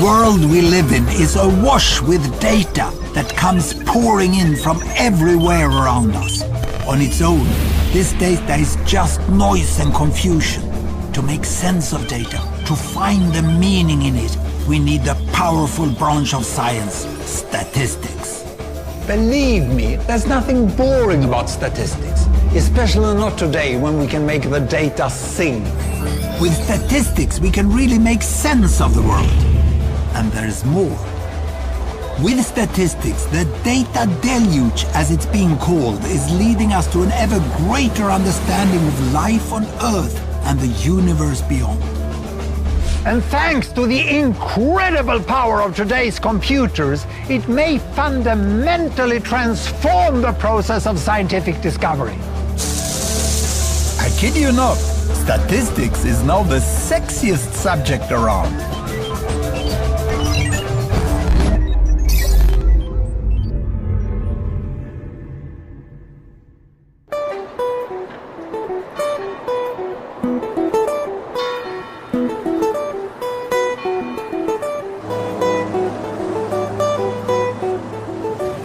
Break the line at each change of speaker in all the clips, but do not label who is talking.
world we live in is awash with data that comes pouring in from everywhere around us. On its own, this data is just noise and confusion. To make sense of data, to find the meaning in it, we need a powerful branch of science, statistics.
Believe me, there's nothing boring about statistics, especially not today when we can make the data sing.
With statistics, we can really make sense of the world. And there's more. With statistics, the data deluge, as it's being called, is leading us to an ever greater understanding of life on Earth and the universe beyond.
And thanks to the incredible power of today's computers, it may fundamentally transform the process of scientific discovery.
I kid you not, statistics is now the sexiest subject around.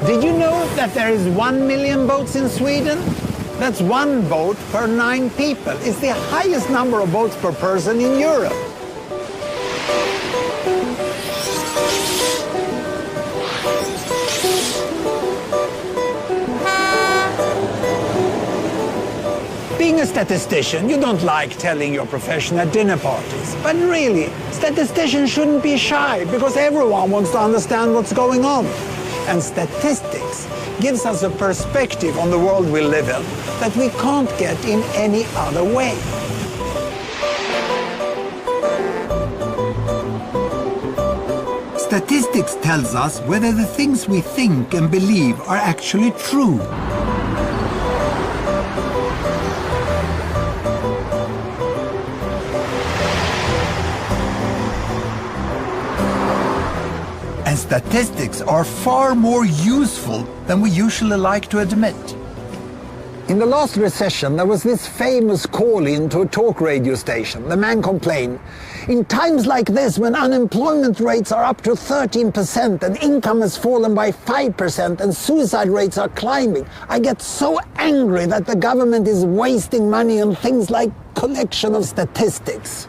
Did you know that there is 1 million boats in Sweden? That's one boat per 9 people. It's the highest number of boats per person in Europe. Being a statistician, you don't like telling your profession at dinner parties. But really, statisticians shouldn't be shy because everyone wants to understand what's going on. And statistics gives us a perspective on the world we live in that we can't get in any other way.
Statistics tells us whether the things we think and believe are actually true. And statistics are far more useful than we usually like to admit.
In the last recession, there was this famous call-in to a talk radio station. The man complained, "In times like this, when unemployment rates are up to 13% and income has fallen by 5% and suicide rates are climbing, I get so angry that the government is wasting money on things like collection of statistics."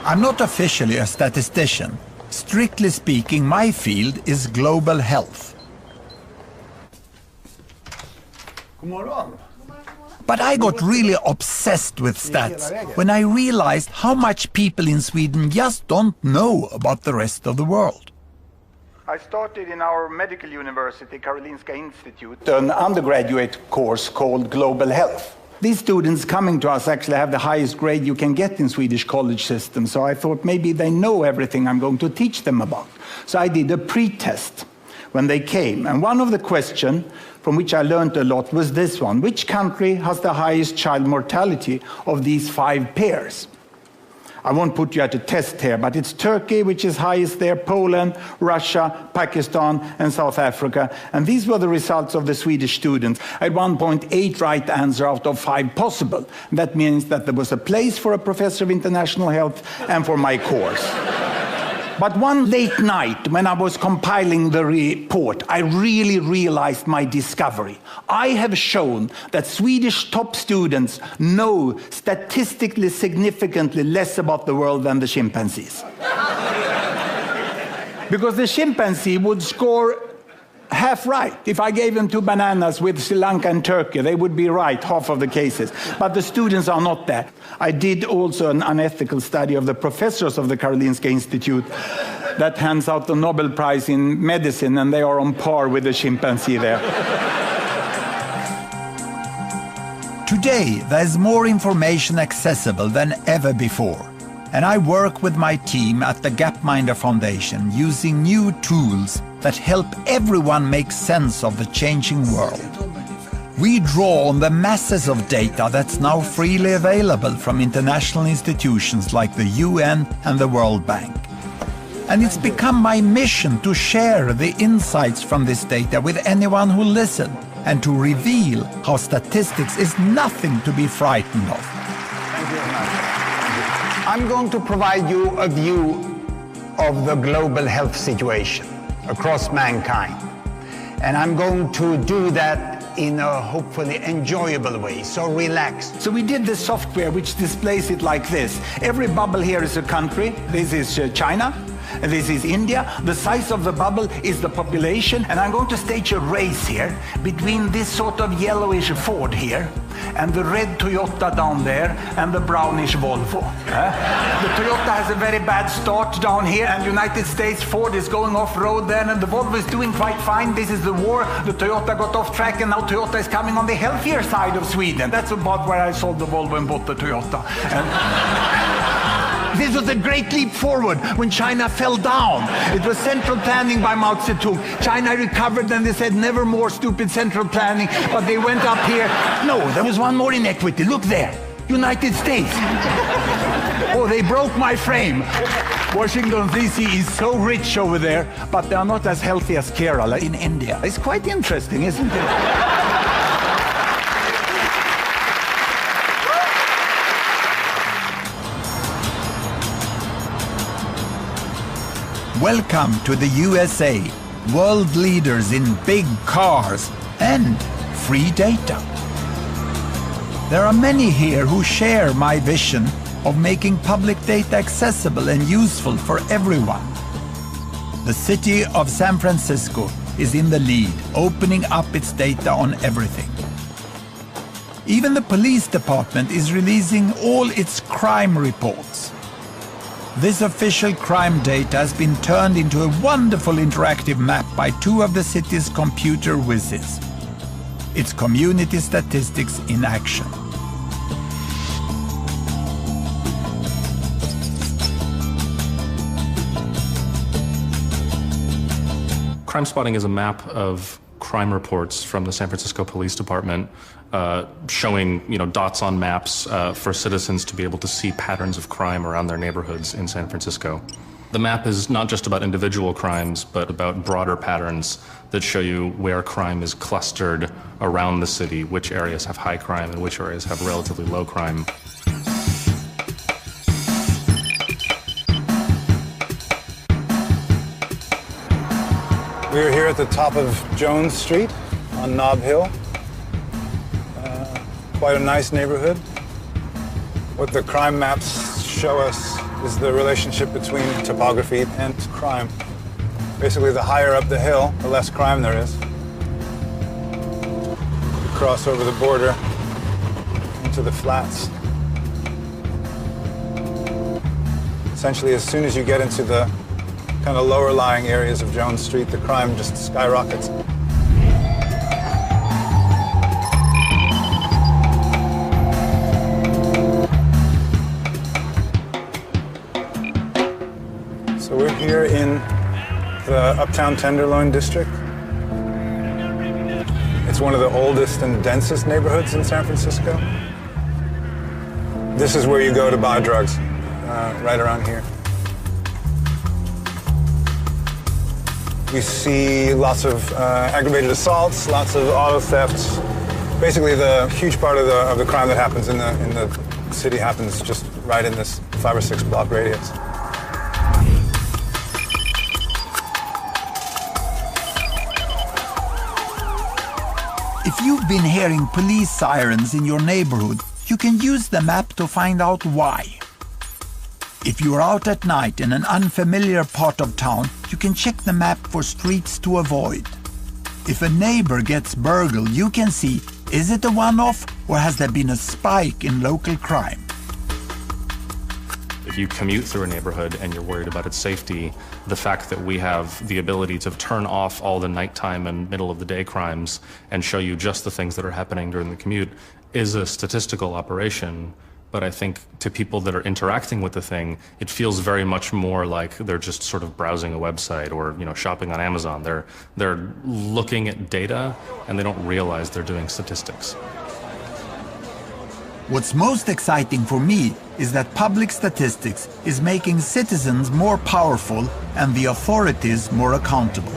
I'm not officially a statistician. Strictly speaking, my field is global health. But I got really obsessed with stats when I realized how much people in Sweden just don't know about the rest of the world.
I started in our medical university, Karolinska Institute, an undergraduate course called Global Health. These students coming to us actually have the highest grade you can get in Swedish college system, so I thought maybe they know everything I'm going to teach them about. So I did a pre-test when they came, and one of the questions from which I learned a lot was this one: which country has the highest child mortality of these 5 pairs? I won't put you at a test here, but it's Turkey, which is highest there, Poland, Russia, Pakistan, and South Africa. And these were the results of the Swedish students. At 1.8 right answer out of 5 possible. That means that there was a place for a professor of international health and for my course. But one late night, when I was compiling the report, I really realized my discovery. I have shown that Swedish top students know statistically significantly less about the world than the chimpanzees. Because the chimpanzee would score half right. If I gave them 2 bananas with Sri Lanka and Turkey, they would be right half of the cases. But the students are not there. I did also an unethical study of the professors of the Karolinska Institute that hands out the Nobel Prize in medicine, and they are on par with the chimpanzee there.
Today, there's more information accessible than ever before. And I work with my team at the Gapminder Foundation using new tools that help everyone make sense of the changing world. We draw on the masses of data that's now freely available from international institutions like the UN and the World Bank. And it's become my mission to share the insights from this data with anyone who listens and to reveal how statistics is nothing to be frightened of.
Thank you very much.
I'm going to provide you a view of the global health situation across mankind. And I'm going to do that in a hopefully enjoyable way, so relax.
So we did this software which displays it like this. Every bubble here is a country. This is China. This is India. The size of the bubble is the population. And I'm going to stage a race here between this sort of yellowish Ford here and the red Toyota down there and the brownish Volvo. The Toyota has a very bad start down here, and United States Ford is going off-road there, and the Volvo is doing quite fine. This is the war. The Toyota got off track, and now Toyota is coming on the healthier side of Sweden. That's about where I sold the Volvo and bought the Toyota. This was a great leap forward when China fell down. It was central planning by Mao Zedong. China recovered and they said never more stupid central planning, but they went up here. No, there was one more inequity. Look there, United States. Oh, they broke my frame. Washington, D.C. is so rich over there, but they are not as healthy as Kerala in India. It's quite interesting, isn't it?
Welcome to the USA, world leaders in big cars and free data. There are many here who share my vision of making public data accessible and useful for everyone. The city of San Francisco is in the lead, opening up its data on everything. Even the police department is releasing all its crime reports. This official crime data has been turned into a wonderful interactive map by two of the city's computer whizzes. It's community statistics in action.
Crime spotting is a map of crime reports from the San Francisco Police Department showing, dots on maps for citizens to be able to see patterns of crime around their neighborhoods in San Francisco. The map is not just about individual crimes, but about broader patterns that show you where crime is clustered around the city, which areas have high crime and which areas have relatively low crime.
We're here at the top of Jones Street on Nob Hill. Quite a nice neighborhood. What the crime maps show us is the relationship between topography and crime. Basically, the higher up the hill, the less crime there is. You cross over the border into the flats. Essentially, as soon as you get into the kind of lower lying areas of Jones Street, the crime just skyrockets. So we're here in the Uptown Tenderloin district. It's one of the oldest and densest neighborhoods in San Francisco. This is where you go to buy drugs, right around here. We see lots of aggravated assaults, lots of auto thefts. Basically, the huge part of the crime that happens in the city happens just right in this 5 or 6 block radius.
If you've been hearing police sirens in your neighborhood, you can use the map to find out why. If you're out at night in an unfamiliar part of town, you can check the map for streets to avoid. If a neighbor gets burgled, you can see, is it a one-off or has there been a spike in local crime?
If you commute through a neighborhood and you're worried about its safety, the fact that we have the ability to turn off all the nighttime and middle of the day crimes and show you just the things that are happening during the commute is a statistical operation. But I think to people that are interacting with the thing, it feels very much more like they're just sort of browsing a website or, shopping on Amazon. They're looking at data and they don't realize they're doing statistics.
What's most exciting for me is that public statistics is making citizens more powerful and the authorities more accountable.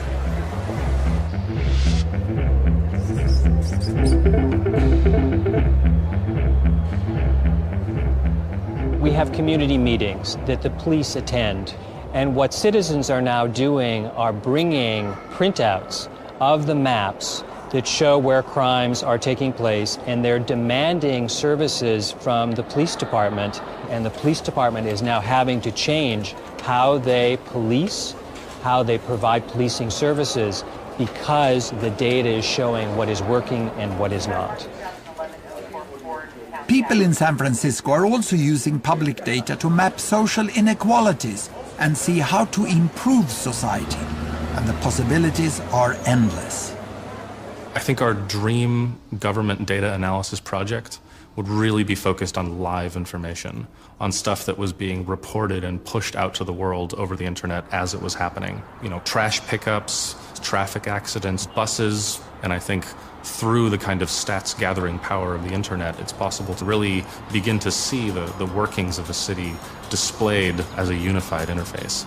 We have community meetings that the police attend. And what citizens are now doing are bringing printouts of the maps that show where crimes are taking place, and they're demanding services from the police department, and the police department is now having to change how they police, how they provide policing services, because the data is showing what is working and what is not.
People in San Francisco are also using public data to map social inequalities and see how to improve society, and the possibilities are endless.
I think our dream government data analysis project would really be focused on live information, on stuff that was being reported and pushed out to the world over the internet as it was happening. You know, trash pickups, traffic accidents, buses, and I think through the kind of stats gathering power of the internet, it's possible to really begin to see the workings of a city displayed as a unified interface.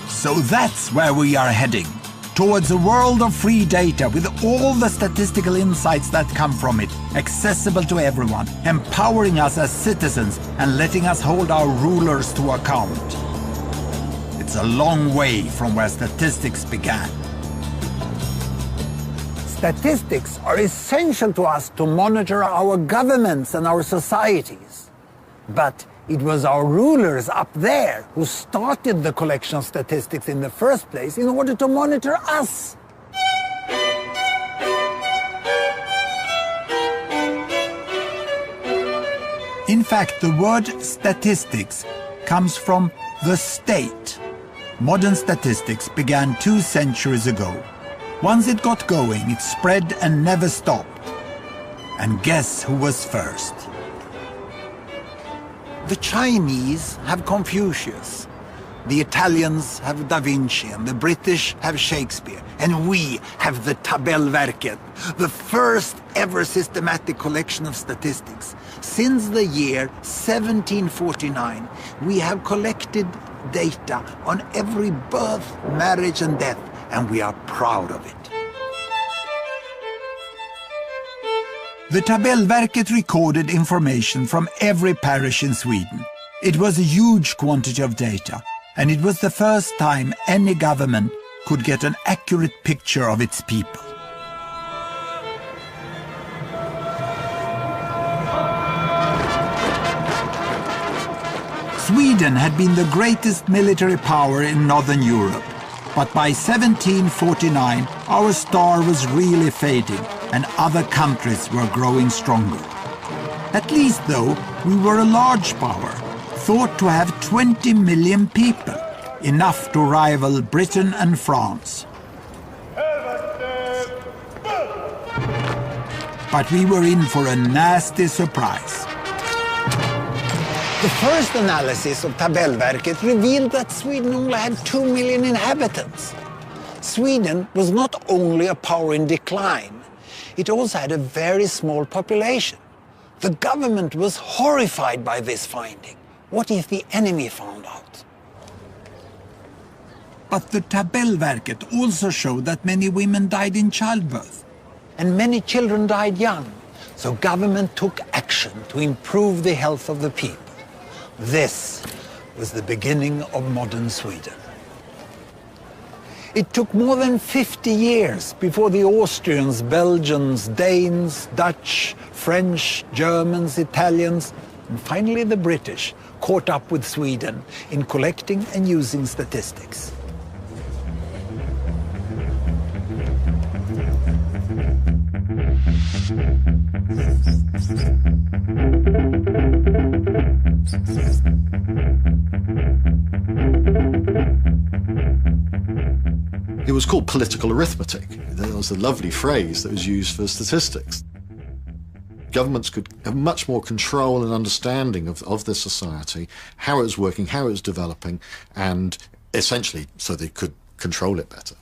So that's where we are heading. Towards a world of free data with all the statistical insights that come from it, accessible to everyone, empowering us as citizens and letting us hold our rulers to account. It's a long way from where statistics began.
Statistics are essential to us to monitor our governments and our societies. But it was our rulers up there who started the collection of statistics in the first place in order to monitor us.
In fact, the word statistics comes from the state. Modern statistics began 2 centuries ago. Once it got going, it spread and never stopped. And guess who was first?
The Chinese have Confucius, the Italians have Da Vinci, and the British have Shakespeare, and we have the Tabellverket, the first ever systematic collection of statistics. Since the year 1749, we have collected data on every birth, marriage, and death, and we are proud of it.
The Tabellverket recorded information from every parish in Sweden. It was a huge quantity of data, and it was the first time any government could get an accurate picture of its people. Sweden had been the greatest military power in Northern Europe, but by 1749 our star was really fading, and other countries were growing stronger. At least, though, we were a large power, thought to have 20 million people, enough to rival Britain and France. But we were in for a nasty surprise.
The first analysis of Tabellverket revealed that Sweden only had 2 million inhabitants. Sweden was not only a power in decline, it also had a very small population. The government was horrified by this finding. What if the enemy found out?
But the Tabellverket also showed that many women died in childbirth.
And many children died young, so government took action to improve the health of the people. This was the beginning of modern Sweden. It took more than 50 years before the Austrians, Belgians, Danes, Dutch, French, Germans, Italians, and finally the British caught up with Sweden in collecting and using statistics.
It was called political arithmetic. That was a lovely phrase that was used for statistics. Governments could have much more control and understanding of their society, how it was working, how it was developing, and essentially so they could control it better.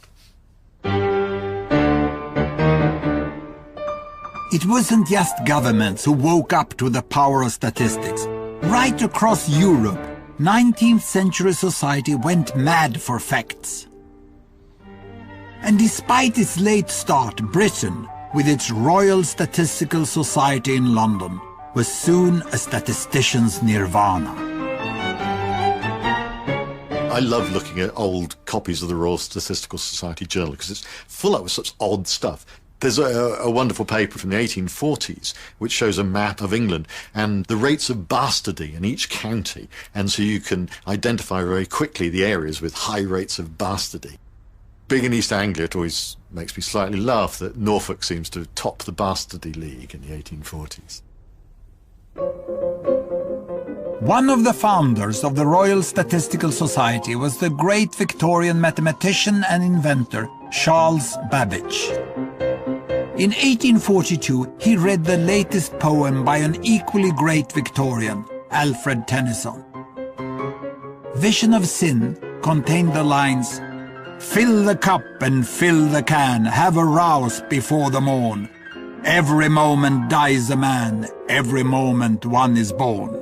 It wasn't just governments who woke up to the power of statistics. Right across Europe, 19th century society went mad for facts. And despite its late start, Britain, with its Royal Statistical Society in London, was soon a statistician's nirvana.
I love looking at old copies of the Royal Statistical Society Journal because it's full of such odd stuff. There's a wonderful paper from the 1840s which shows a map of England and the rates of bastardy in each county, and so you can identify very quickly the areas with high rates of bastardy. Being in East Anglia, it always makes me slightly laugh that Norfolk seems to top the bastardy league in the 1840s.
One of the founders of the Royal Statistical Society was the great Victorian mathematician and inventor Charles Babbage. In 1842, he read the latest poem by an equally great Victorian, Alfred Tennyson. Vision of Sin contained the lines, "Fill the cup and fill the can, have a rouse before the morn. Every moment dies a man, every moment one is born."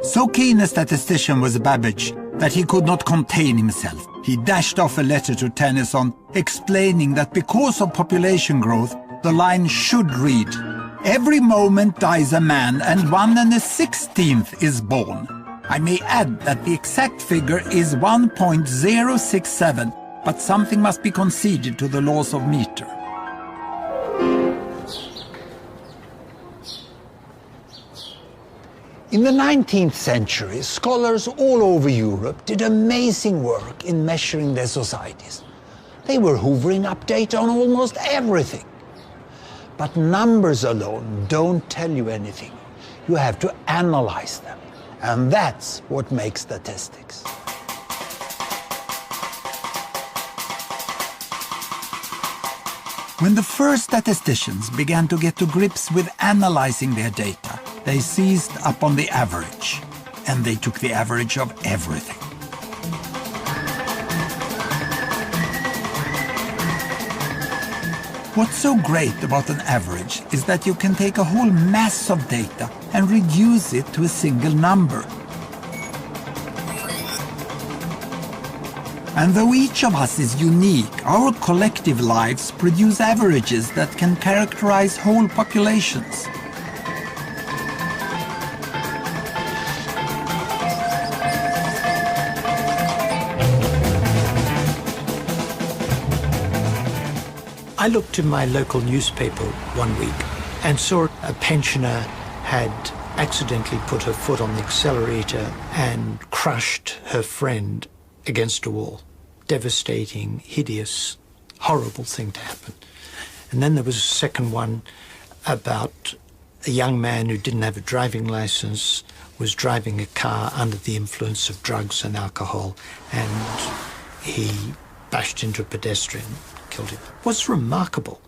So keen a statistician was Babbage that he could not contain himself. He dashed off a letter to Tennyson explaining that because of population growth, the line should read, "Every moment dies a man and 1/16 is born." I may add that the exact figure is 1.067, but something must be conceded to the laws of meter.
In the 19th century, scholars all over Europe did amazing work in measuring their societies. They were hoovering up data on almost everything. But numbers alone don't tell you anything. You have to analyze them. And that's what makes statistics.
When the first statisticians began to get to grips with analyzing their data, they seized upon the average, and they took the average of everything. What's so great about an average is that you can take a whole mass of data and reduce it to a single number. And though each of us is unique, our collective lives produce averages that can characterize whole populations.
I looked in my local newspaper one week and saw a pensioner had accidentally put her foot on the accelerator and crushed her friend against a wall. Devastating, hideous, horrible thing to happen. And then there was a second one about a young man who didn't have a driving license, was driving a car under the influence of drugs and alcohol, and he bashed into a pedestrian, killed him. What's remarkable,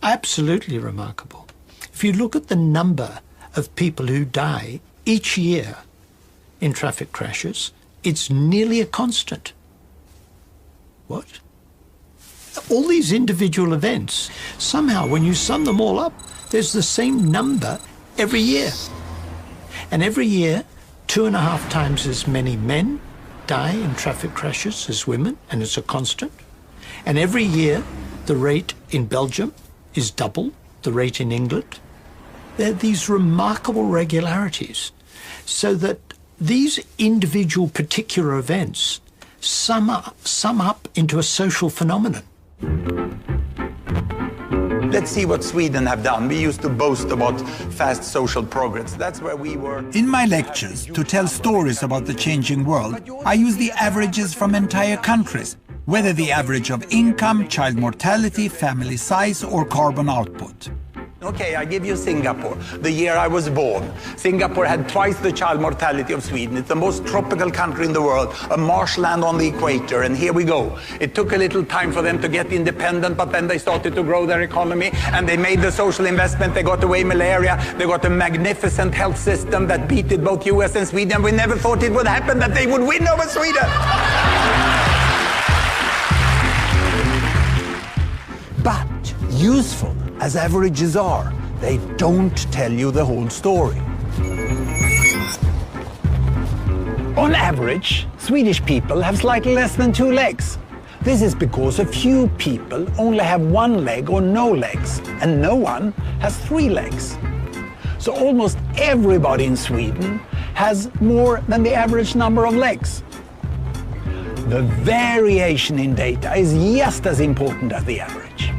absolutely remarkable, if you look at the number of people who die each year in traffic crashes, it's nearly a constant. What? All these individual events, somehow when you sum them all up, there's the same number every year. And every year, 2.5 times as many men die in traffic crashes as women, and it's a constant. And every year, the rate in Belgium is double the rate in England. There are these remarkable regularities, so that these individual particular events sum up into a social phenomenon.
Let's see what Sweden have done. We used to boast about fast social progress. That's where we were.
In my lectures, to tell stories about the changing world, I use the averages from entire countries, whether the average of income, child mortality, family size, or carbon output.
Okay, I give you Singapore, the year I was born. Singapore had twice the child mortality of Sweden. It's the most tropical country in the world, a marshland on the equator, and here we go. It took a little time for them to get independent, but then they started to grow their economy, and they made the social investment. They got away malaria. They got a magnificent health system that beat both US and Sweden. We never thought it would happen, that they would win over Sweden.
But useful as averages are, they don't tell you the whole story. On average, Swedish people have slightly less than 2 legs. This is because a few people only have 1 leg or no legs, and no one has 3 legs. So almost everybody in Sweden has more than the average number of legs. The variation in data is just as important as the average.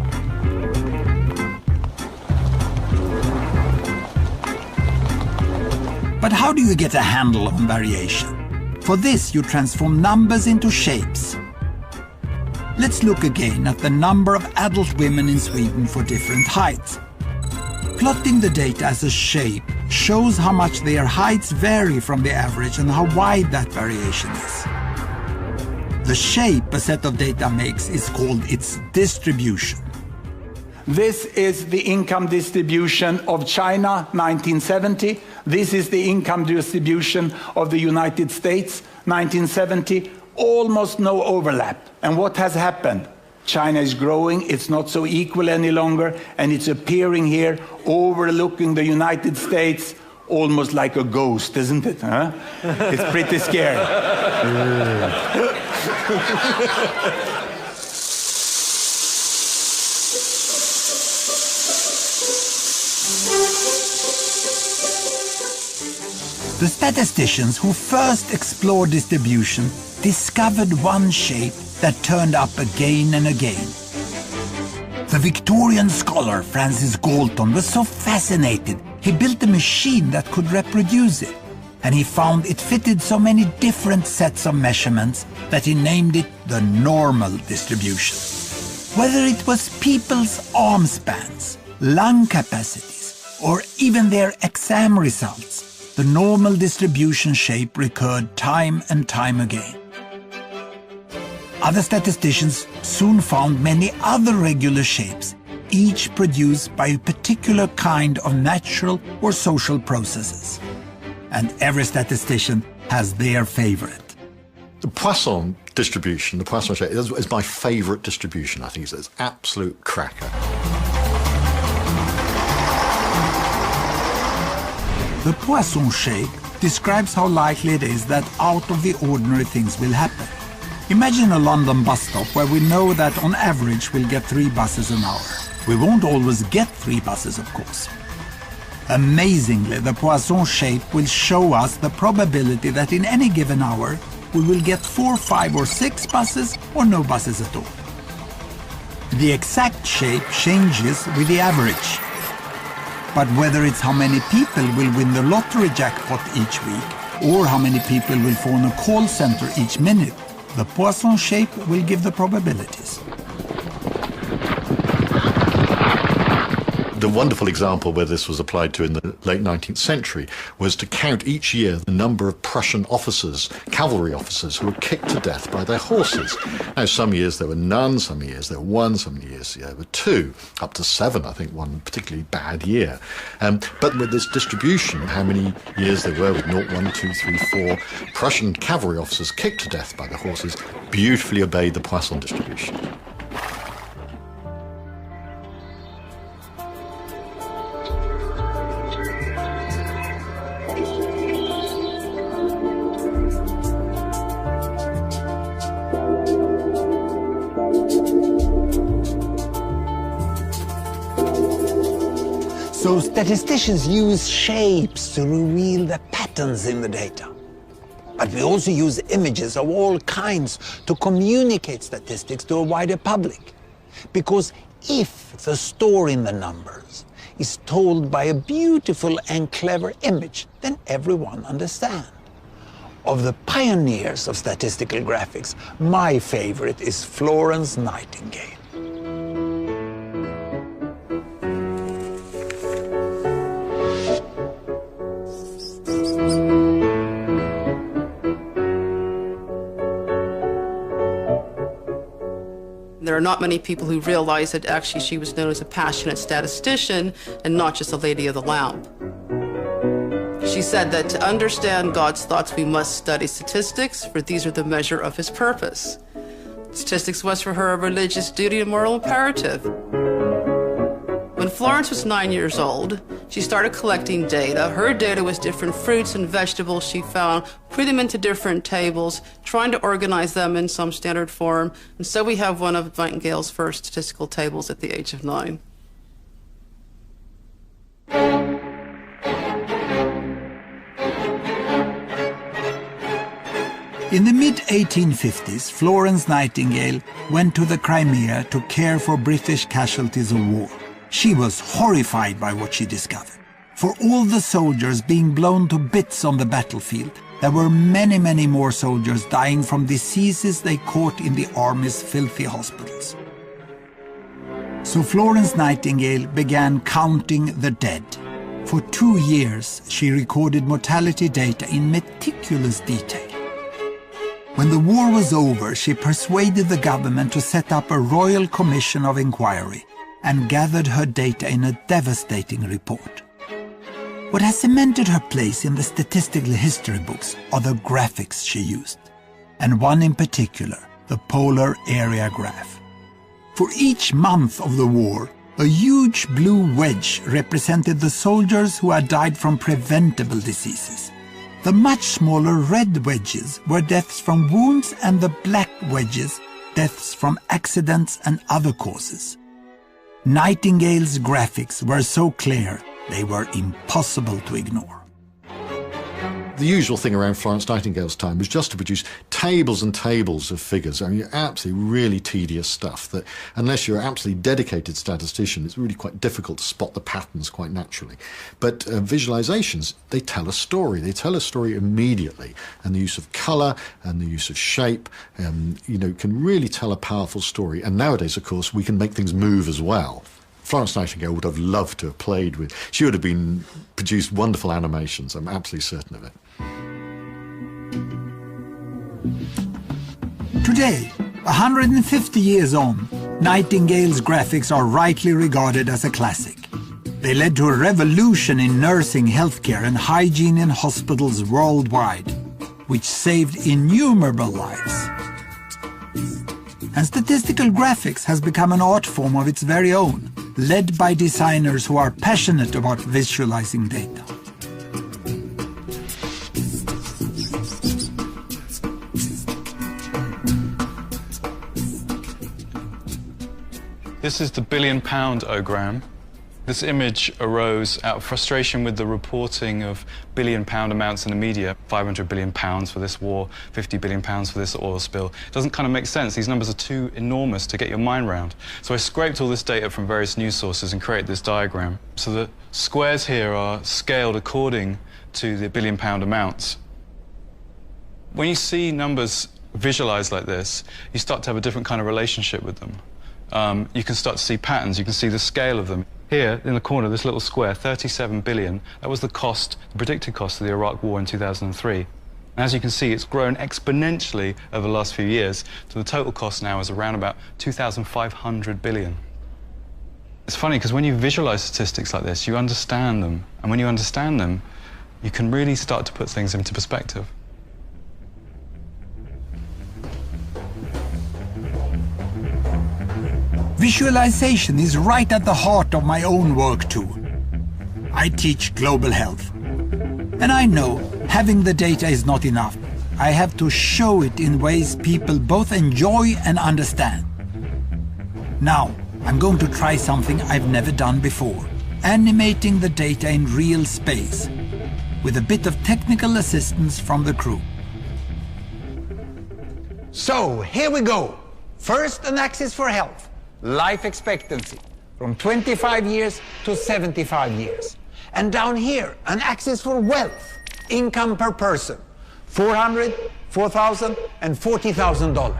But how do you get a handle on variation? For this, you transform numbers into shapes. Let's look again at the number of adult women in Sweden for different heights. Plotting the data as a shape shows how much their heights vary from the average and how wide that variation is. The shape a set of data makes is called its distribution.
This is the income distribution of China, 1970. This is the income distribution of the United States, 1970. Almost no overlap. And what has happened? China is growing, it's not so equal any longer, and it's appearing here, overlooking the United States, almost like a ghost, isn't it? Huh? It's pretty scary.
The statisticians who first explored distribution discovered one shape that turned up again and again. The Victorian scholar Francis Galton was so fascinated, he built a machine that could reproduce it, and he found it fitted so many different sets of measurements that he named it the normal distribution. Whether it was people's arm spans, lung capacities, or even their exam results, the normal distribution shape recurred time and time again. Other statisticians soon found many other regular shapes, each produced by a particular kind of natural or social processes. And every statistician has their favorite.
The Poisson distribution, the Poisson shape, is my favourite distribution. I think it's an absolute cracker.
The Poisson shape describes how likely it is that out of the ordinary things will happen. Imagine a London bus stop where we know that on average we'll get 3 buses an hour. We won't always get 3 buses, of course. Amazingly, the Poisson shape will show us the probability that in any given hour we will get 4, 5 or 6 buses or no buses at all. The exact shape changes with the average. But whether it's how many people will win the lottery jackpot each week or how many people will phone a call center each minute, the Poisson shape will give the probabilities.
The wonderful example where this was applied to in the late 19th century was to count each year the number of Prussian officers, cavalry officers, who were kicked to death by their horses. Now, some years there were none, some years there were 1, some years there were 2, up to 7, I think, one particularly bad year. But with this distribution, how many years there were with 0, 1, 2, 3, 4 Prussian cavalry officers kicked to death by their horses beautifully obeyed the Poisson distribution.
So statisticians use shapes to reveal the patterns in the data. But we also use images of all kinds to communicate statistics to a wider public. Because if the story in the numbers is told by a beautiful and clever image, then everyone understands. Of the pioneers of statistical graphics, my favorite is Florence Nightingale.
There are not many people who realize that actually she was known as a passionate statistician and not just a lady of the lamp. She said that to understand God's thoughts, we must study statistics, for these are the measure of his purpose. Statistics was for her a religious duty and moral imperative. When Florence was 9 years old, she started collecting data. Her data was different fruits and vegetables she found, put them into different tables, trying to organize them in some standard form. And so we have one of Nightingale's first statistical tables at the age of 9.
In the mid-1850s, Florence Nightingale went to the Crimea to care for British casualties of war. She was horrified by what she discovered. For all the soldiers being blown to bits on the battlefield, there were many, many more soldiers dying from diseases they caught in the army's filthy hospitals. So Florence Nightingale began counting the dead. For 2 years, she recorded mortality data in meticulous detail. When the war was over, she persuaded the government to set up a royal commission of inquiry and gathered her data in a devastating report. What has cemented her place in the statistical history books are the graphics she used, and one in particular, the polar area graph. For each month of the war, a huge blue wedge represented the soldiers who had died from preventable diseases. The much smaller red wedges were deaths from wounds, and the black wedges, deaths from accidents and other causes. Nightingale's graphics were so clear, they were impossible to ignore.
The usual thing around Florence Nightingale's time was just to produce tables and tables of figures. I mean, absolutely really tedious stuff that, unless you're an absolutely dedicated statistician, it's really quite difficult to spot the patterns quite naturally. But visualizations, they tell a story. They tell a story immediately. And the use of colour and the use of shape, can really tell a powerful story. And nowadays, of course, we can make things move as well. Florence Nightingale would have loved to have played with. She would have produced wonderful animations, I'm absolutely certain of it.
Today, 150 years on, Nightingale's graphics are rightly regarded as a classic. They led to a revolution in nursing, healthcare, and hygiene in hospitals worldwide, which saved innumerable lives. And statistical graphics has become an art form of its very own, led by designers who are passionate about visualizing data.
This is the billion-pound-ogram. This image arose out of frustration with the reporting of billion-pound amounts in the media. 500 billion pounds for this war, 50 billion pounds for this oil spill. It doesn't kind of make sense. These numbers are too enormous to get your mind round. So I scraped all this data from various news sources and created this diagram. So the squares here are scaled according to the billion-pound amounts. When you see numbers visualized like this, you start to have a different kind of relationship with them. You can start to see patterns. You can see the scale of them. Here, in the corner, this little square, 37 billion, that was the predicted cost of the Iraq War in 2003. And as you can see, it's grown exponentially over the last few years, so the total cost now is around about 2,500 billion. It's funny, because when you visualize statistics like this, you understand them. And when you understand them, you can really start to put things into perspective.
Visualization is right at the heart of my own work too. I teach global health. And I know having the data is not enough. I have to show it in ways people both enjoy and understand. Now, I'm going to try something I've never done before. Animating the data in real space, with a bit of technical assistance from the crew.
So, here we go. First, an axis for health. Life expectancy, from 25 years to 75 years. And down here, an axis for wealth, income per person, $400, $4,000, and $40,000.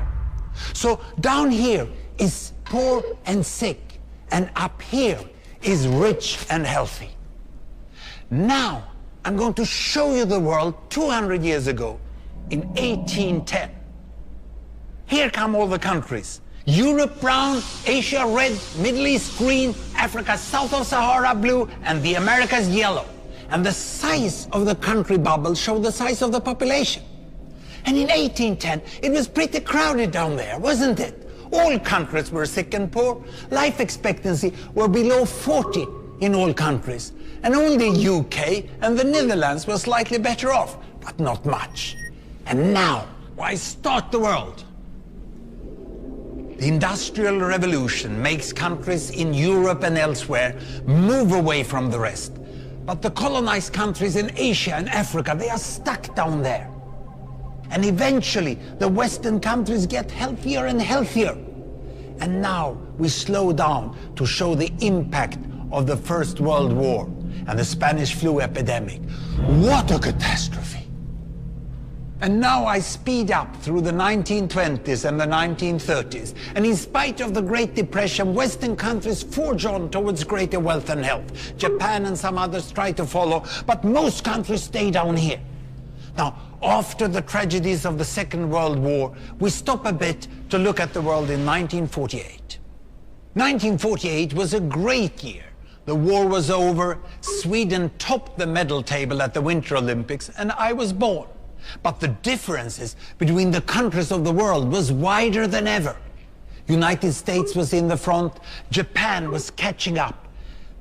So down here is poor and sick, and up here is rich and healthy. Now, I'm going to show you the world 200 years ago, in 1810. Here come all the countries. Europe brown, Asia red, Middle East green, Africa south of Sahara blue, and the Americas yellow. And the size of the country bubbles show the size of the population. And in 1810, it was pretty crowded down there, wasn't it? All countries were sick and poor. Life expectancy were below 40 in all countries. And only UK and the Netherlands were slightly better off, but not much. And now, why start the world? The Industrial Revolution makes countries in Europe and elsewhere move away from the rest. But the colonized countries in Asia and Africa, they are stuck down there. And eventually, the Western countries get healthier and healthier. And now we slow down to show the impact of the First World War and the Spanish flu epidemic. What a catastrophe! And now I speed up through the 1920s and the 1930s. And in spite of the Great Depression, Western countries forge on towards greater wealth and health. Japan and some others try to follow, but most countries stay down here. Now, after the tragedies of the Second World War, we stop a bit to look at the world in 1948. 1948 was a great year. The war was over, Sweden topped the medal table at the Winter Olympics, and I was born. But the differences between the countries of the world was wider than ever. United States was in the front, Japan was catching up.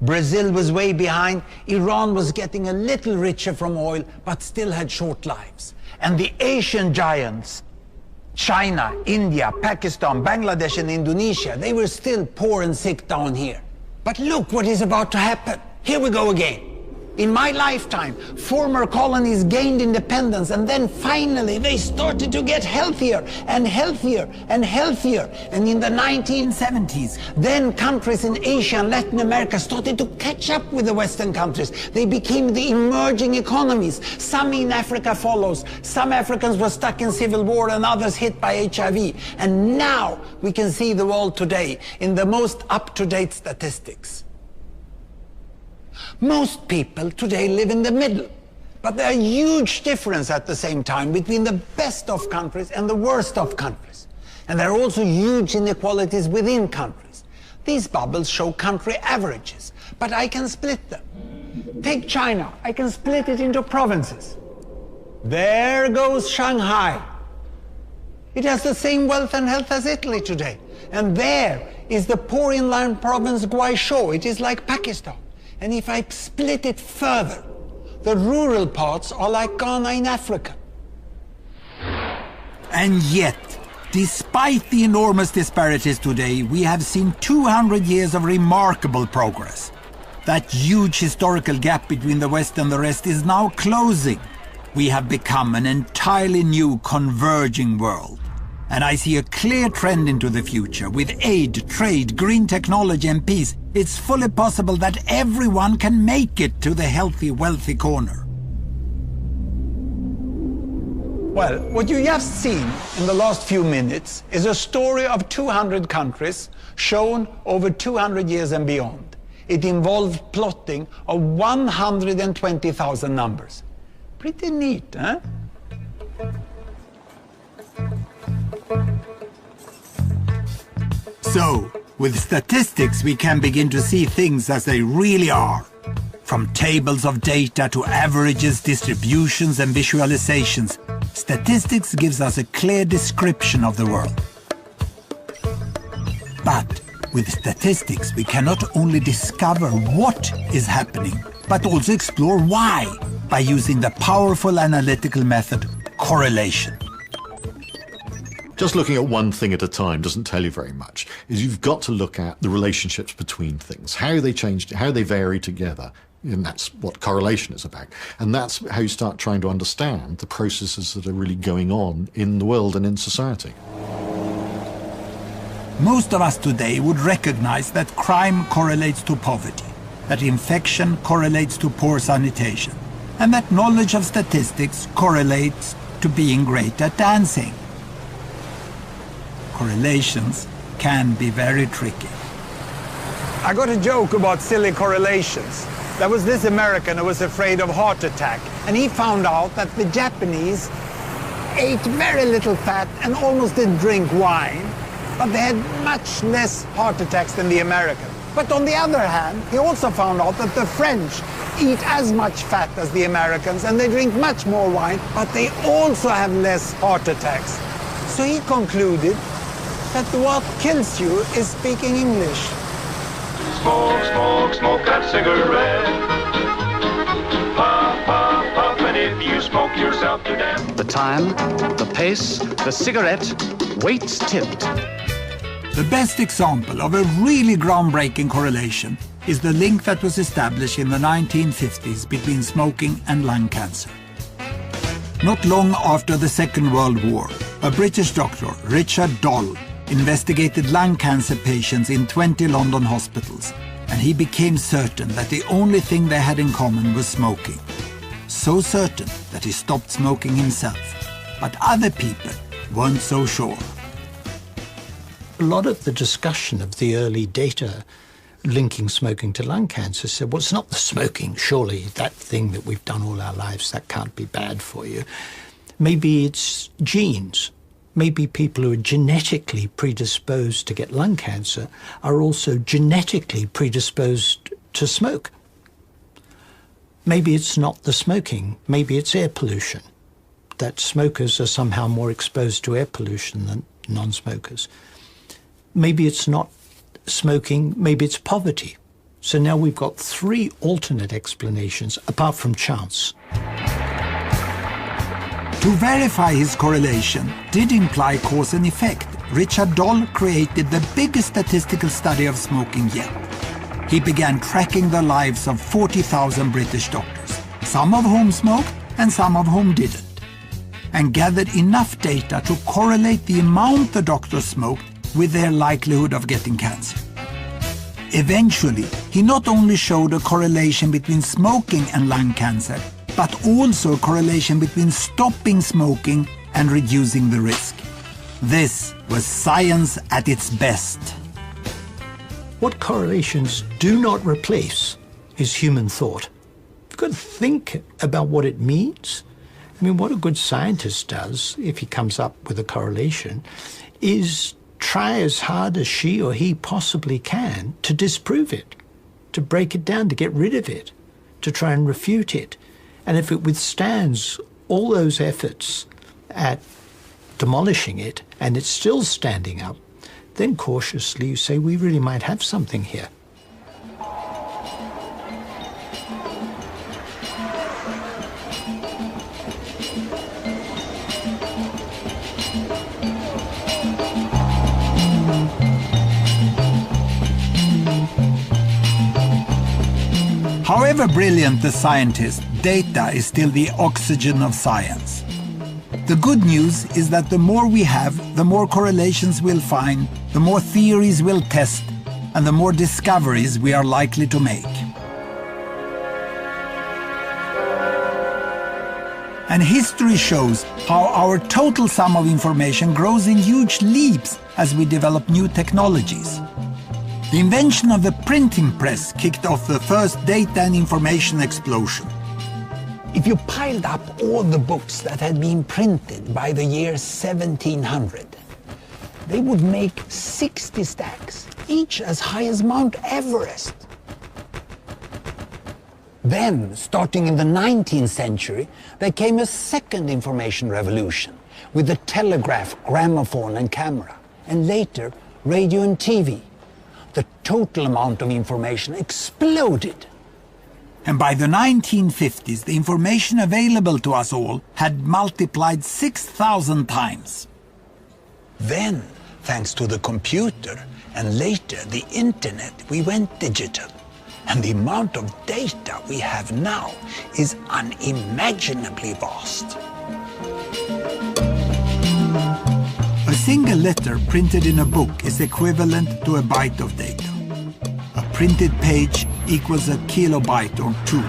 Brazil was way behind, Iran was getting a little richer from oil, but still had short lives. And the Asian giants, China, India, Pakistan, Bangladesh and Indonesia, they were still poor and sick down here. But look what is about to happen. Here we go again. In my lifetime, former colonies gained independence, and then finally they started to get healthier and healthier and healthier. And in the 1970s, then countries in Asia and Latin America started to catch up with the Western countries. They became the emerging economies. Some in Africa follows. Some Africans were stuck in civil war and others hit by HIV. And now we can see the world today in the most up-to-date statistics. Most people today live in the middle, but there are huge differences at the same time between the best of countries and the worst of countries. And there are also huge inequalities within countries. These bubbles show country averages, but I can split them. Take China, I can split it into provinces. There goes Shanghai. It has the same wealth and health as Italy today. And there is the poor inland province Guizhou. It is like Pakistan. And if I split it further, the rural parts are like Ghana in Africa.
And yet, despite the enormous disparities today, we have seen 200 years of remarkable progress. That huge historical gap between the West and the rest is now closing. We have become an entirely new converging world. And I see a clear trend into the future. With aid, trade, green technology and peace, it's fully possible that everyone can make it to the healthy, wealthy corner.
Well, what you just seen in the last few minutes is a story of 200 countries shown over 200 years and beyond. It involved plotting of 120,000 numbers. Pretty neat, huh?
So, with statistics we can begin to see things as they really are. From tables of data to averages, distributions and visualizations, statistics gives us a clear description of the world. But with statistics we can not only discover what is happening, but also explore why, by using the powerful analytical method correlation.
Just looking at one thing at a time doesn't tell you very much. You've got to look at the relationships between things, how they change, how they vary together. And that's what correlation is about. And that's how you start trying to understand the processes that are really going on in the world and in society.
Most of us today would recognize that crime correlates to poverty, that infection correlates to poor sanitation, and that knowledge of statistics correlates to being great at dancing. Correlations can be very tricky.
I got a joke about silly correlations. There was this American who was afraid of heart attack, and he found out that the Japanese ate very little fat and almost didn't drink wine, but they had much less heart attacks than the Americans. But on the other hand, he also found out that the French eat as much fat as the Americans, and they drink much more wine, but they also have less heart attacks. So he concluded that what kills you is speaking English.
Smoke, smoke, smoke that cigarette. Puff, puff, puff, and if you smoke yourself to death.
The time, the pace, the cigarette, weights tipped.
The best example of a really groundbreaking correlation is the link that was established in the 1950s between smoking and lung cancer. Not long after the Second World War, a British doctor, Richard Doll, investigated lung cancer patients in 20 London hospitals, and he became certain that the only thing they had in common was smoking. So certain that he stopped smoking himself. But other people weren't so sure.
A lot of the discussion of the early data linking smoking to lung cancer said, well, it's not the smoking, surely that thing that we've done all our lives, that can't be bad for you. Maybe it's genes. Maybe people who are genetically predisposed to get lung cancer are also genetically predisposed to smoke. Maybe it's not the smoking, maybe it's air pollution, that smokers are somehow more exposed to air pollution than non-smokers. Maybe it's not smoking, maybe it's poverty. So now we've got three alternate explanations, apart from chance.
To verify his correlation did imply cause and effect, Richard Doll created the biggest statistical study of smoking yet. He began tracking the lives of 40,000 British doctors, some of whom smoked and some of whom didn't, and gathered enough data to correlate the amount the doctors smoked with their likelihood of getting cancer. Eventually, he not only showed a correlation between smoking and lung cancer, but also a correlation between stopping smoking and reducing the risk. This was science at its best.
What correlations do not replace is human thought. You've got to think about what it means. I mean, what a good scientist does, if he comes up with a correlation, is try as hard as she or he possibly can to disprove it, to break it down, to get rid of it, to try and refute it. And if it withstands all those efforts at demolishing it and it's still standing up, then cautiously you say, we really might have something here.
However brilliant the scientist, data is still the oxygen of science. The good news is that the more we have, the more correlations we'll find, the more theories we'll test, and the more discoveries we are likely to make. And history shows how our total sum of information grows in huge leaps as we develop new technologies. The invention of the printing press kicked off the first data and information explosion.
If you piled up all the books that had been printed by the year 1700, they would make 60 stacks, each as high as Mount Everest. Then, starting in the 19th century, there came a second information revolution with the telegraph, gramophone and camera, and later radio and TV. The total amount of information exploded.
And by the 1950s, the information available to us all had multiplied 6,000 times.
Then, thanks to the computer and later the internet, we went digital. And the amount of data we have now is unimaginably vast.
A single letter printed in a book is equivalent to a byte of data. A printed page equals a kilobyte or 2.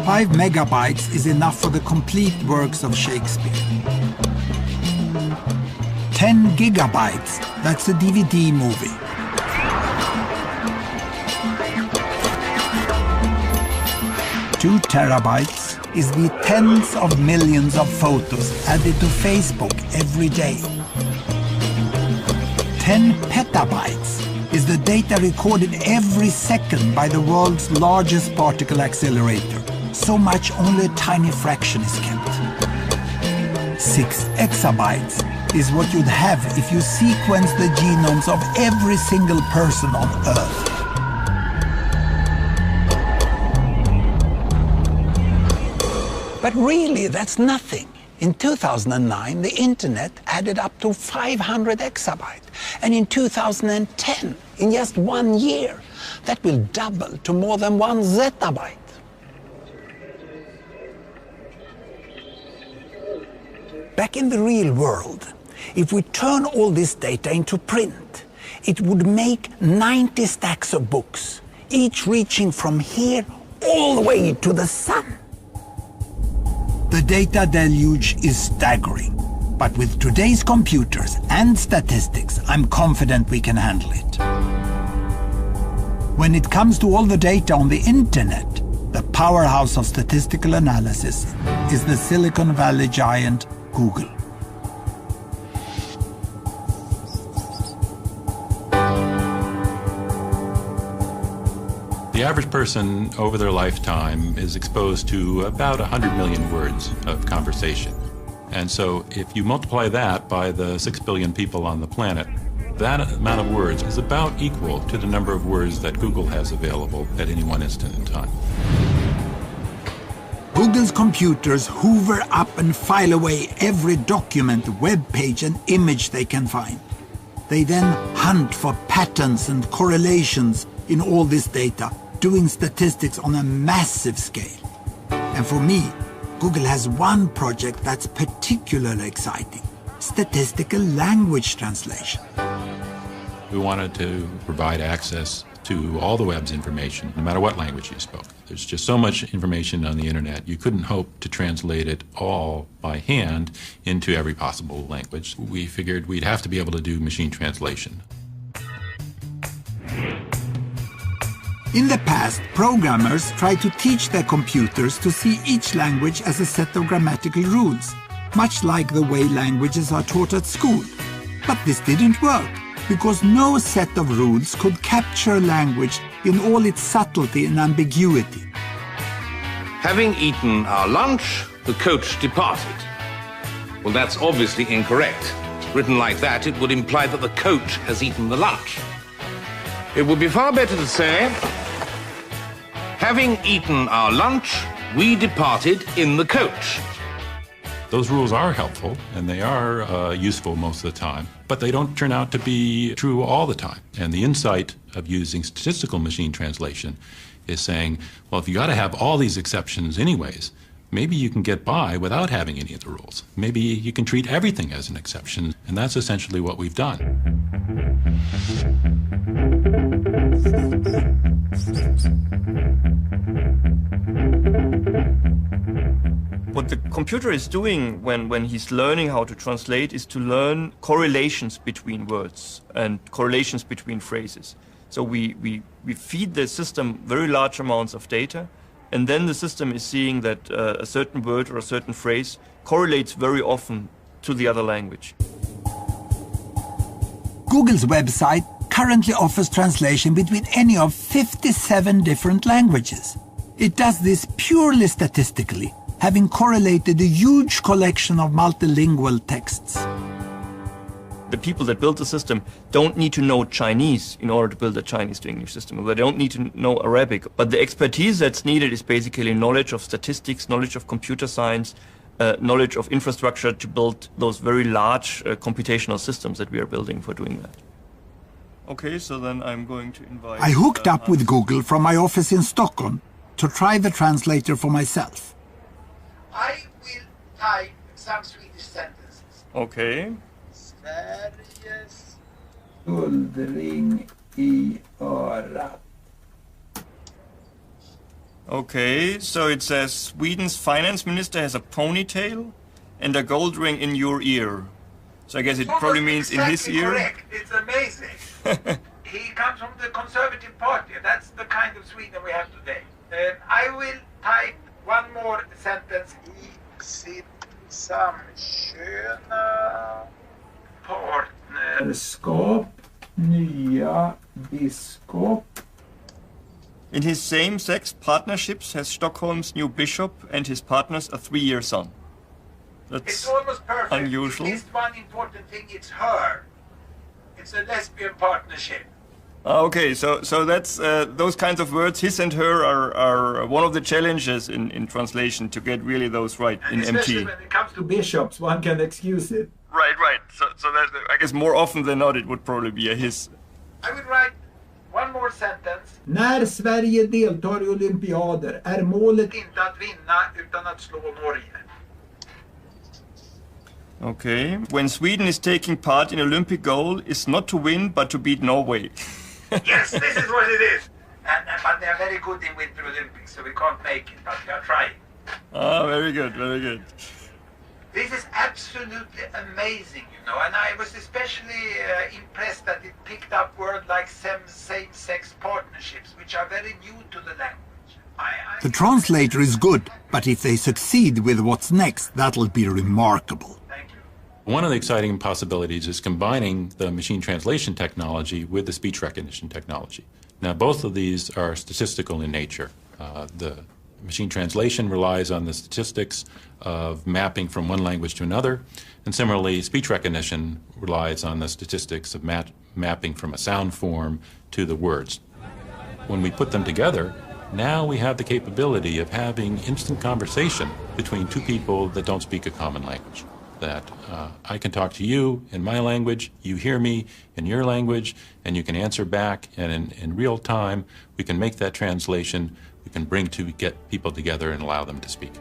5 megabytes is enough for the complete works of Shakespeare. 10 gigabytes, that's a DVD movie. 2 terabytes is the tens of millions of photos added to Facebook every day. 10 petabytes is the data recorded every second by the world's largest particle accelerator. So much only a tiny fraction is kept. 6 exabytes is what you'd have if you sequenced the genomes of every single person on Earth.
But really, that's nothing. In 2009, the internet added up to 500 exabytes. And in 2010, in just 1 year, that will double to more than 1 zettabyte. Back in the real world, if we turn all this data into print, it would make 90 stacks of books, each reaching from here all the way to the sun.
The data deluge is staggering, but with today's computers and statistics, I'm confident we can handle it. When it comes to all the data on the internet, the powerhouse of statistical analysis is the Silicon Valley giant Google.
The average person over their lifetime is exposed to about 100 million words of conversation. And so if you multiply that by the 6 billion people on the planet, that amount of words is about equal to the number of words that Google has available at any one instant in time.
Google's computers hoover up and file away every document, web page, and image they can find. They then hunt for patterns and correlations in all this data, doing statistics on a massive scale. And for me, Google has one project that's particularly exciting: statistical language translation.
We wanted to provide access to all the web's information, no matter what language you spoke. There's just so much information on the internet, you couldn't hope to translate it all by hand into every possible language. We figured we'd have to be able to do machine translation.
In the past, programmers tried to teach their computers to see each language as a set of grammatical rules, much like the way languages are taught at school. But this didn't work, because no set of rules could capture language in all its subtlety and ambiguity.
Having eaten our lunch, the coach departed. Well, that's obviously incorrect. Written like that, it would imply that the coach has eaten the lunch. It would be far better to say, having eaten our lunch, we departed in the coach.
Those rules are helpful, and they are useful most of the time, but they don't turn out to be true all the time. And the insight of using statistical machine translation is saying, well, if you got to have all these exceptions anyways, maybe you can get by without having any of the rules. Maybe you can treat everything as an exception, and that's essentially what we've done.
What the computer is doing when he's learning how to translate is to learn correlations between words and correlations between phrases. So we feed the system very large amounts of data, and then the system is seeing that a certain word or a certain phrase correlates very often to the other language.
Google's website currently offers translation between any of 57 different languages. It does this purely statistically, having correlated a huge collection of multilingual texts.
The people that built the system don't need to know Chinese in order to build a Chinese to English system. They don't need to know Arabic. But the expertise that's needed is basically knowledge of statistics, knowledge of computer science, knowledge of infrastructure to build those very large computational systems that we are building for doing that. Okay, so then I'm going to invite...
I hooked up with Google from my office in Stockholm to try the translator for myself.
I will type some Swedish sentences.
Okay.
Sveriges
Guldring I örat.
Okay, so it says Sweden's finance minister has a ponytail and a gold ring in your ear. So I guess it probably means in his ear.
Correct. It's amazing. He comes from the Conservative Party. That's the kind of Sweden we have today. I will type one more sentence. I sitt samköna partnerskap,
nya biskop.
In his same-sex partnerships has Stockholm's new bishop and his partners a 3-year son. That's
it's almost perfect.
Unusual.
It's just one important thing, it's her. It's a lesbian partnership.
Okay, so that's those kinds of words, his and her, are one of the challenges in translation, to get really those right
and
in
especially
MT.
when it comes to
Bishops, one can excuse it.
Right. So that, I guess more often than not it would probably be a his.
I will write one more sentence.
När Sverige deltar i olympiader är målet
Inte att vinna utan att slå Norge.
Okay. When Sweden is taking part in Olympic goal is not to win, but to beat Norway.
Yes, this is what it is. But they are very good in Winter Olympics, so we can't make it, but we are trying.
Ah, very good, very good.
This is absolutely amazing, you know, and I was especially impressed that it picked up words like same-sex partnerships, which are very new to the language. The translator is good, but if they succeed with what's next, that'll be remarkable.
One of the exciting possibilities is combining the machine translation technology with the speech recognition technology. Now, both of these are statistical in nature. The machine translation relies on the statistics of mapping from one language to another, and similarly, speech recognition relies on the statistics of mapping from a sound form to the words. When we put them together, now we have the capability of having instant conversation between two people that don't speak a common language. That I can talk to you in my language, you hear me in your language, and you can answer back, and in real time, we can make that translation, we can get people together and allow them to speak.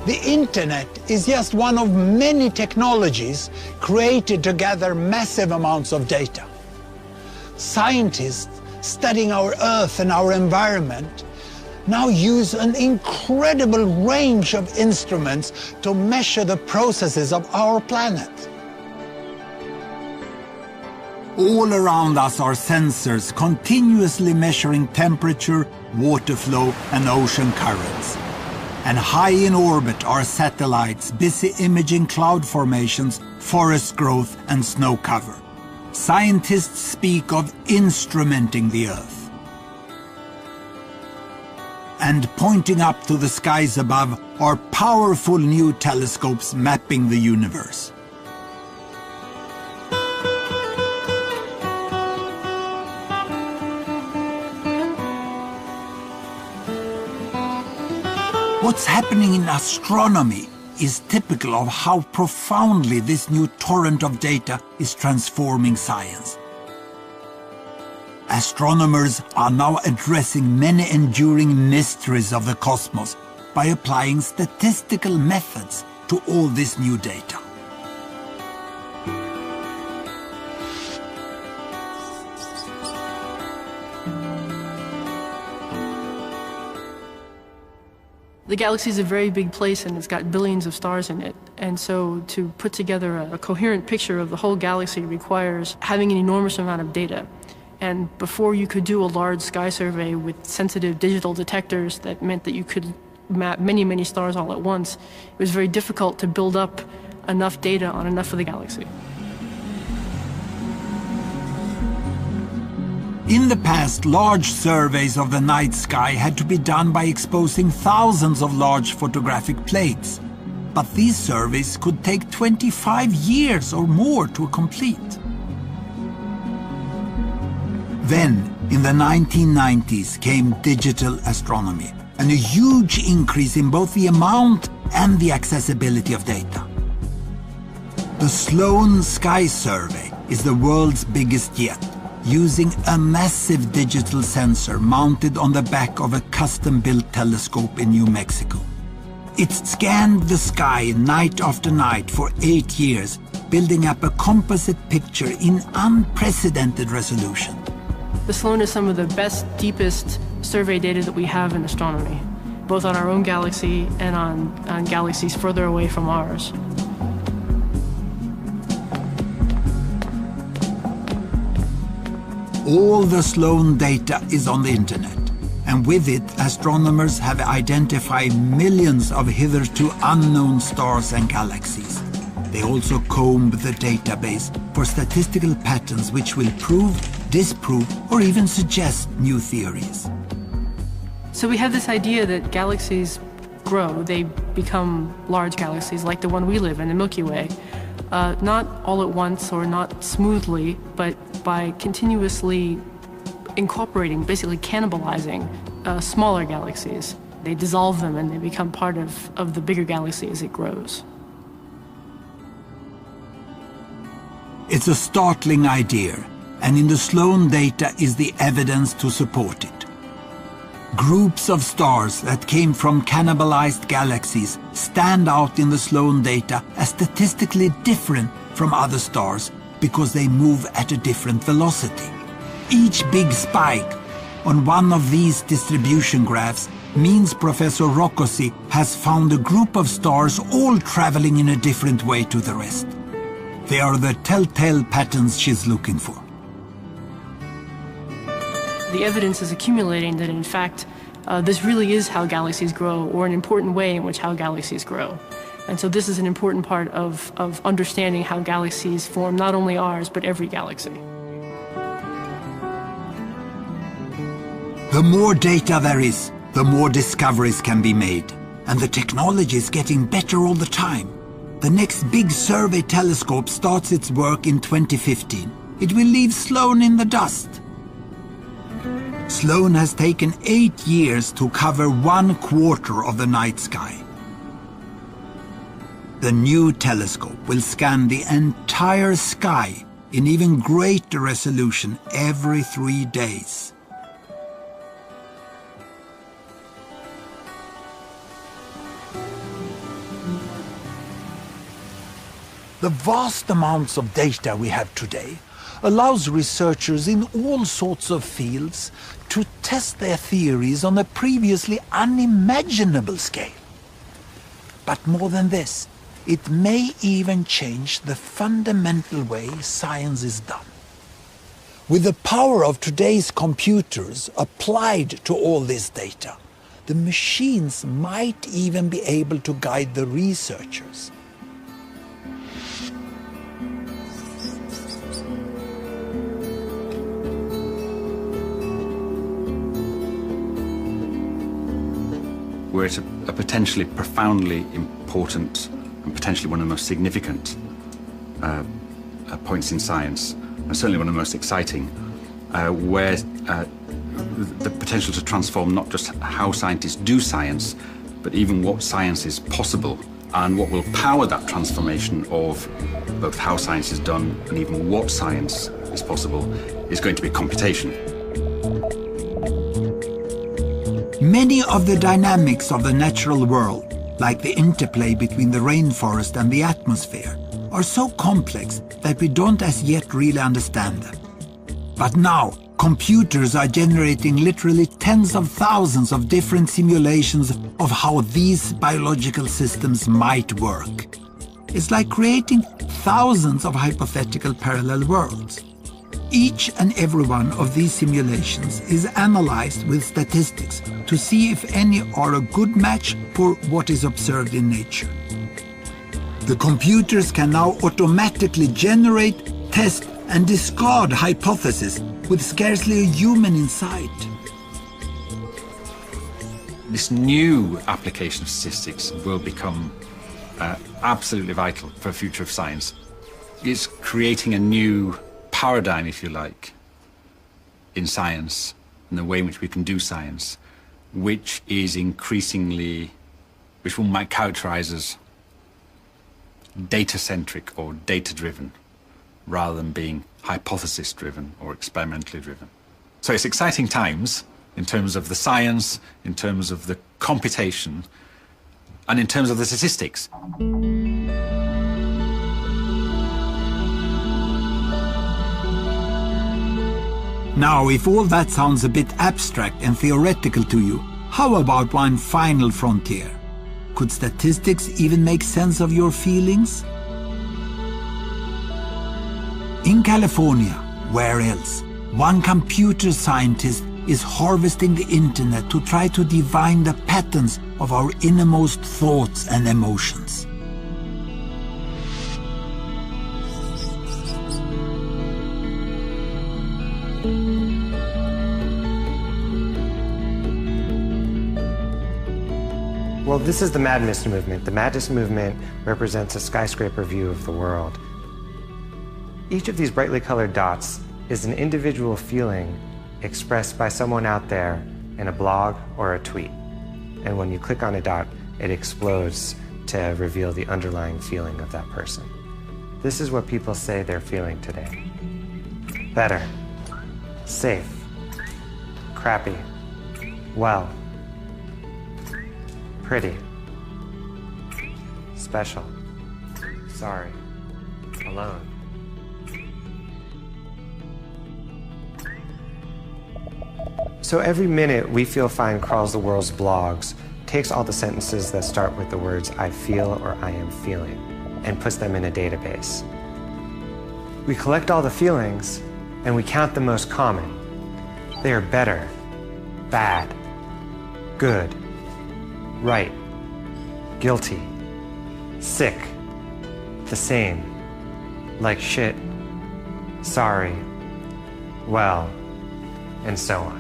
The internet is just one of many technologies created to gather massive amounts of data. Scientists studying our Earth and our environment now use an incredible range of instruments to measure the processes of our planet.
All around us are sensors continuously measuring temperature, water flow, and ocean currents. And high in orbit are satellites busy imaging cloud formations, forest growth, and snow cover. Scientists speak of instrumenting the Earth. And pointing up to the skies above are powerful new telescopes mapping the universe. What's happening in astronomy is typical of how profoundly this new torrent of data is transforming science. Astronomers are now addressing many enduring mysteries of the cosmos by applying statistical methods to all this new data.
The galaxy is a very big place and it's got billions of stars in it. And so to put together a coherent picture of the whole galaxy requires having an enormous amount of data. And before you could do a large sky survey with sensitive digital detectors that meant that you could map many, many stars all at once, it was very difficult to build up enough data on enough of the galaxy.
In the past, large surveys of the night sky had to be done by exposing thousands of large photographic plates. But these surveys could take 25 years or more to complete. Then, in the 1990s, came digital astronomy, and a huge increase in both the amount and the accessibility of data. The Sloan Sky Survey is the world's biggest yet, using a massive digital sensor mounted on the back of a custom-built telescope in New Mexico. It scanned the sky night after night for 8 years, building up a composite picture in unprecedented resolution.
The Sloan is some of the best, deepest survey data that we have in astronomy, both on our own galaxy and on galaxies further away from ours.
All the Sloan data is on the internet, and with it, astronomers have identified millions of hitherto unknown stars and galaxies. They also comb the database for statistical patterns which will prove, disprove, or even suggest new theories.
So we have this idea that galaxies grow, they become large galaxies like the one we live in, the Milky Way. Not all at once or not smoothly, but by continuously incorporating, basically cannibalizing smaller galaxies. They dissolve them and they become part of the bigger galaxy as it grows.
It's a startling idea, and in the Sloan data is the evidence to support it. Groups of stars that came from cannibalized galaxies stand out in the Sloan data as statistically different from other stars because they move at a different velocity. Each big spike on one of these distribution graphs means Professor Roccosi has found a group of stars all traveling in a different way to the rest. They are the telltale patterns she's looking for.
The evidence is accumulating that, in fact, this really is how galaxies grow, or an important way in which how galaxies grow. And so this is an important part of understanding how galaxies form, not only ours, but every galaxy.
The more data there is, the more discoveries can be made. And the technology is getting better all the time. The next big survey telescope starts its work in 2015. It will leave Sloan in the dust. Sloan has taken 8 years to cover 1/4 of the night sky. The new telescope will scan the entire sky in even greater resolution every 3 days. The vast amounts of data we have today allows researchers in all sorts of fields to test their theories on a previously unimaginable scale. But more than this, it may even change the fundamental way science is done. With the power of today's computers applied to all this data, the machines might even be able to guide the researchers.
We're at a potentially profoundly important and potentially one of the most significant points in science, and certainly one of the most exciting, where the potential to transform not just how scientists do science, but even what science is possible, and what will power that transformation of both how science is done and even what science is possible is going to be computation.
Many of the dynamics of the natural world, like the interplay between the rainforest and the atmosphere, are so complex that we don't as yet really understand them. But now, computers are generating literally tens of thousands of different simulations of how these biological systems might work. It's like creating thousands of hypothetical parallel worlds. Each and every one of these simulations is analyzed with statistics to see if any are a good match for what is observed in nature. The computers can now automatically generate, test, and discard hypotheses with scarcely a human in sight.
This new application of statistics will become absolutely vital for the future of science. It's creating a new paradigm, if you like, in science and the way in which we can do science, which is increasingly, which one might characterize as data-centric or data-driven, rather than being hypothesis-driven or experimentally driven. So it's exciting times in terms of the science, in terms of the computation, and in terms of the statistics.
Now, if all that sounds a bit abstract and theoretical to you, how about one final frontier? Could statistics even make sense of your feelings? In California, where else, one computer scientist is harvesting the internet to try to divine the patterns of our innermost thoughts and emotions.
Well, this is the Madness movement. The Madness movement represents a skyscraper view of the world. Each of these brightly colored dots is an individual feeling expressed by someone out there in a blog or a tweet. And when you click on a dot, it explodes to reveal the underlying feeling of that person. This is what people say they're feeling today. Better. Safe. Crappy. Well. Pretty. Special. Sorry. Alone. So every minute We Feel Fine crawls the world's blogs, takes all the sentences that start with the words I feel or I am feeling, and puts them in a database. We collect all the feelings, and we count the most common. They are better, bad, good, right, guilty, sick, the same, like shit, sorry, well, and so on.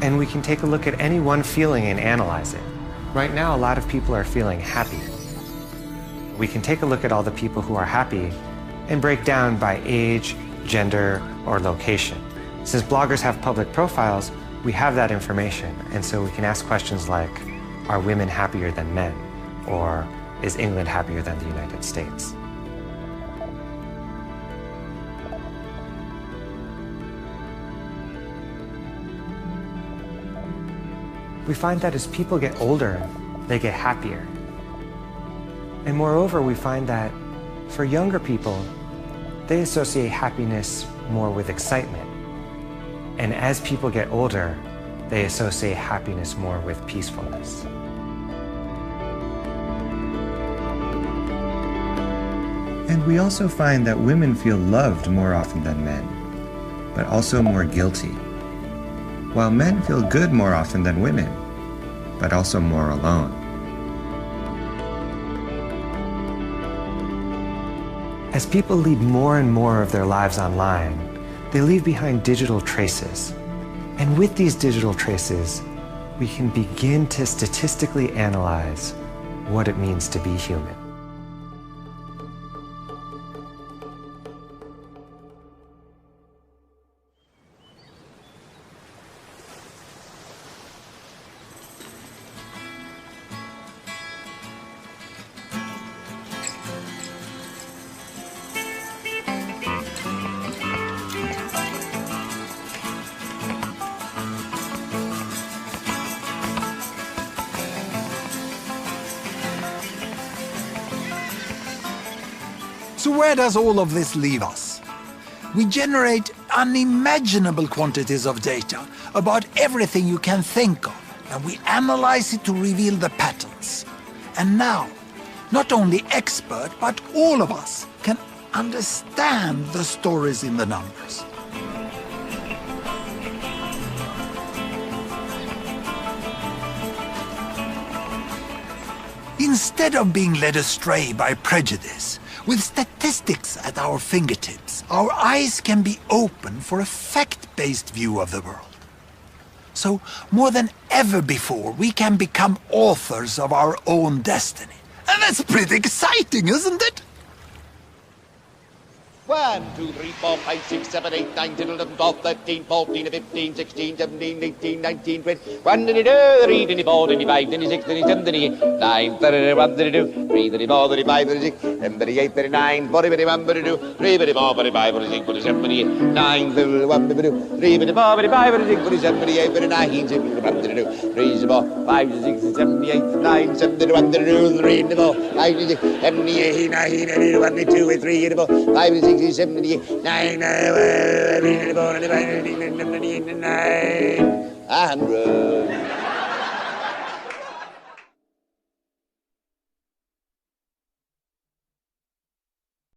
And we can take a look at any one feeling and analyze it. Right now, a lot of people are feeling happy. We can take a look at all the people who are happy and break down by age, gender, or location. Since bloggers have public profiles, we have that information, and so we can ask questions like, are women happier than men? Or is England happier than the United States? We find that as people get older, they get happier. And moreover, we find that for younger people, they associate happiness more with excitement. And as people get older, they associate happiness more with peacefulness. And we also find that women feel loved more often than men, but also more guilty, while men feel good more often than women, but also more alone. As people lead more and more of their lives online, they leave behind digital traces. And with these digital traces, we can begin to statistically analyze what it means to be human.
So where does all of this leave us? We generate unimaginable quantities of data about everything you can think of, and we analyze it to reveal the patterns. And now, not only expert, but all of us can understand the stories in the numbers. Instead of being led astray by prejudice, with statistics at our fingertips, our eyes can be open for a fact-based view of the world. So, more than ever before, we can become authors of our own destiny. And that's pretty exciting, isn't it?
1, 2, 3, 4, 5, 6, 7, 8, 9, 10, 11, 12, 13, 14, 15, 16, 17, 18, 19, 20, 1, 22, 3, 24, 25, 26, 27, 28, 9, 30, 1, 32, 3, 34, 35, 36, 38, 39, 40, 41, 42, 3, 44, 45, 46, 47, 48, 9, 31, 32, 3, 44, 45, 46, 47, 48, 49, 52, 3, 4, 5, 6, 7, 8, 9, 71, 32, 3, 4, 5, 6, 7, 8, 9, 1, 2, 3, 4, 5, 6, 7, 9, 100.